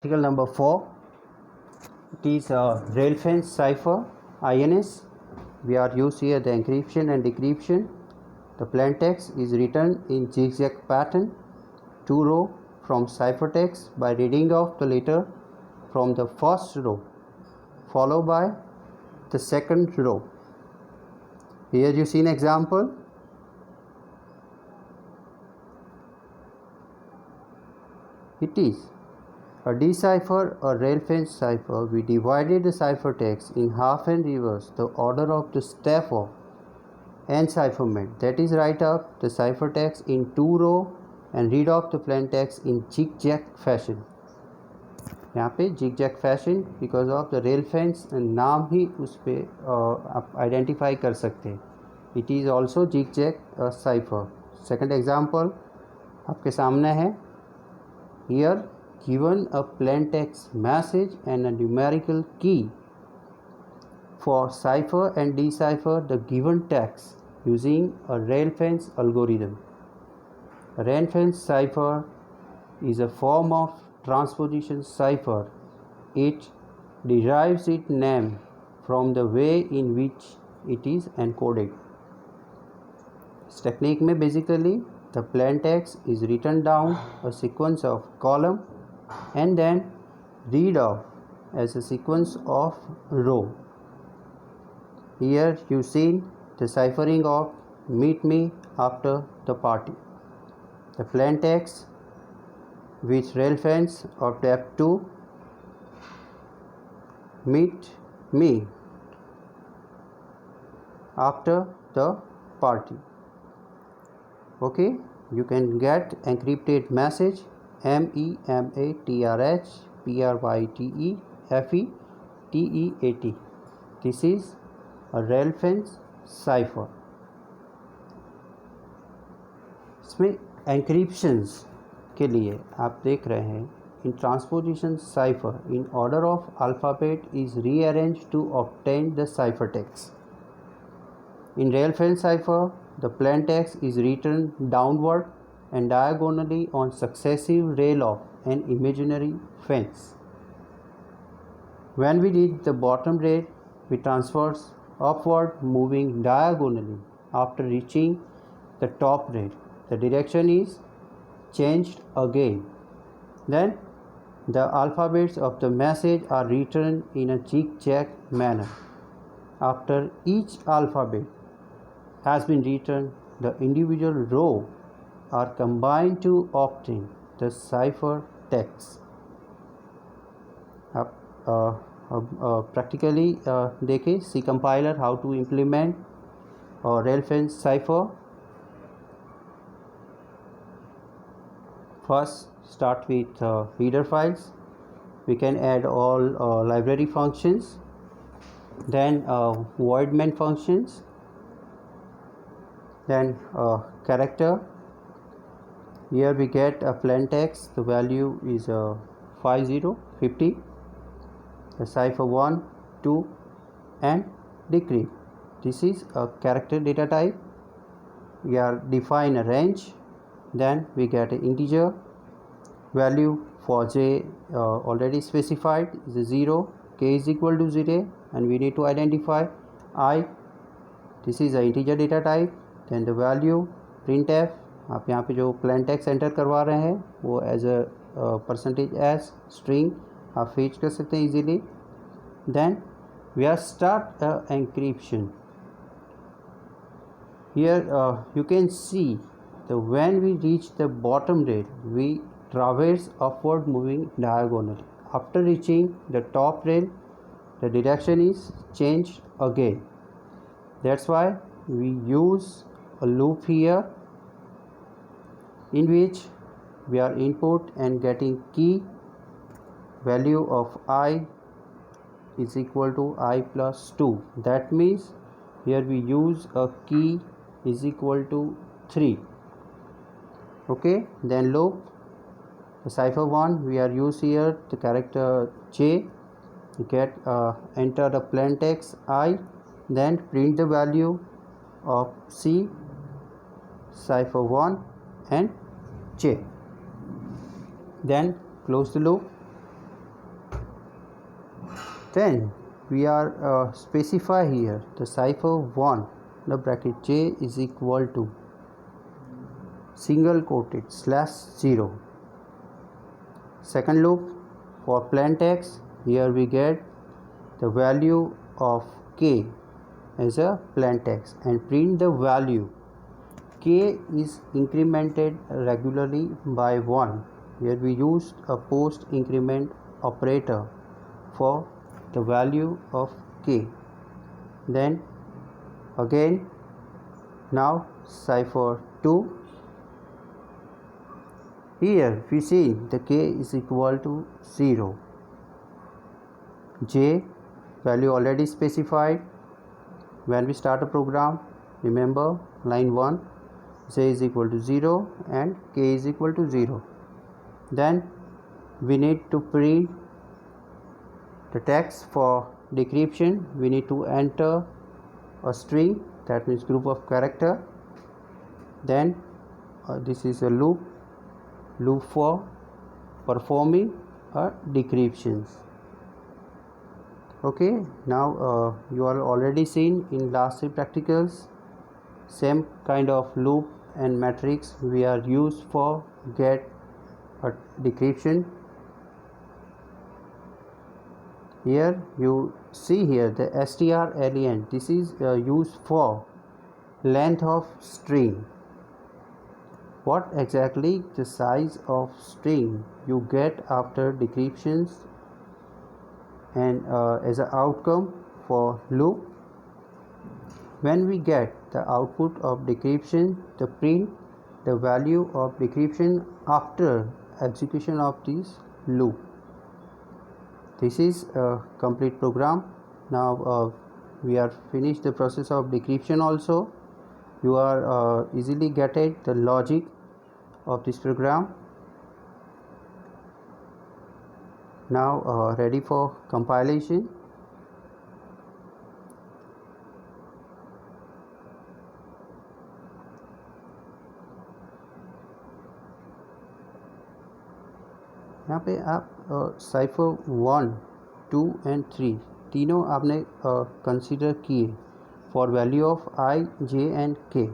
Article number 4, it is a rail fence cipher INS. We are used here the encryption and decryption. The plain text is written in zigzag pattern, 2 row from ciphertext by reading off the letter from the first row followed by the second row. Here you see an example. It is a decipher or rail fence cipher. We divided the ciphertext in half and reverse the order of the step of encipherment. That is, write up the ciphertext in 2 row and read off the plain text in zigzag fashion. यहाँ पे zigzag fashion because of the rail fence नाम ही उस पर आप identify कर सकते हैं. It is also zigzag cipher. Second example आपके सामने है. Here given a plain text message and a numerical key for cipher and decipher the given text using a rail fence algorithm. A rail fence cipher is a form of transposition cipher. It derives its name from the way in which it is encoded. इस technique में basically the plain text is written down a sequence of column and then read off as a sequence of row. Here you see the ciphering of meet me after the party. The plain text with rail fence of step 2 meet me after the party. Okay, you can get encrypted message MEMATRHPRYTEFETEAT. This is a rail fence cipher. इसमें encryptions के लिए आप देख रहे हैं in transposition cipher in order of alphabet is rearranged to obtain the ciphertext. In rail fence cipher, the plain text is written downward and diagonally on successive rail of an imaginary fence. When we reach the bottom rail, we transverse upward moving diagonally after reaching the top rail. The direction is changed again. Then the alphabets of the message are written in a zigzag manner. After each alphabet has been written, the individual row are combined to obtain the cipher text. Practically देखें C compiler how to implement rail fence cipher. First start with reader files. We can add all library functions, then void main functions, then character. Here we get a plain text, the value is 5050, the cipher 1, 2 and decrypt. This is a character data type. We are define a range, then we get an integer value for j already specified is 0, k is equal to 0 and we need to identify I. This is a integer data type. Then the value printf, आप यहाँ पे जो plain text enter करवा रहे हैं वो as a %s string आप fetch कर सकते हैं easily. Then we are start encryption. Here you can see that when we reach the bottom rail we traverse upward moving diagonally. After reaching the top rail the direction is changed again. That's why we use a loop here in which we are input and getting key value of I is equal to I plus 2. That means here we use a key is equal to 3. Okay, then loop the cipher 1 we are use here the character J, get enter the plain text I, then print the value of C, cipher 1 and J. Then close the loop. Then we are specify here the cipher 1, the bracket j is equal to single quoted /0. Second loop for plain text, here we get the value of k as a plain text and print the value. K is incremented regularly by 1. Here we used a post increment operator for the value of k. Then again, now cipher 2. Here we see the k is equal to 0. J value already specified when we start a program. Remember line 1, j is equal to 0 and k is equal to 0. Then we need to print the text for decryption. We need to enter a string, that means group of character. Then this is a loop for performing a decryptions. Okay, now you are already seen in last 3 practicals same kind of loop and matrix we are used for get a decryption. Here you see here the strlen, this is used for length of string. What exactly the size of string you get after decryptions, and as an outcome for loop, when we get the output of decryption, the print the value of decryption after execution of this loop. This is a complete program. Now we are finished the process of decryption also. You are easily get it the logic of this program. Now ready for compilation. यहाँ पे आप cipher 1, 2 and 3 तीनों आपने consider किए for value of i, j and k.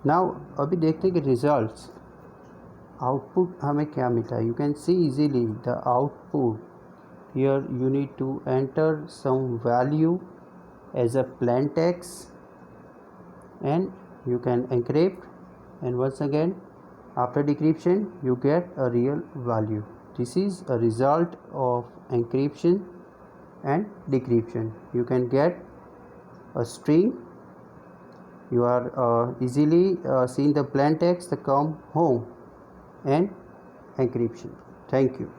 Now अभी देखते हैं कि रिजल्ट्स आउटपुट हमें क्या मिलता है. You can see easily the output. Here you need to enter some value as a plain text and you can encrypt, and once again after decryption you get a real value. This is a result of encryption and decryption. You can get a string. You are easily seeing the plain text come home and encryption. Thank you.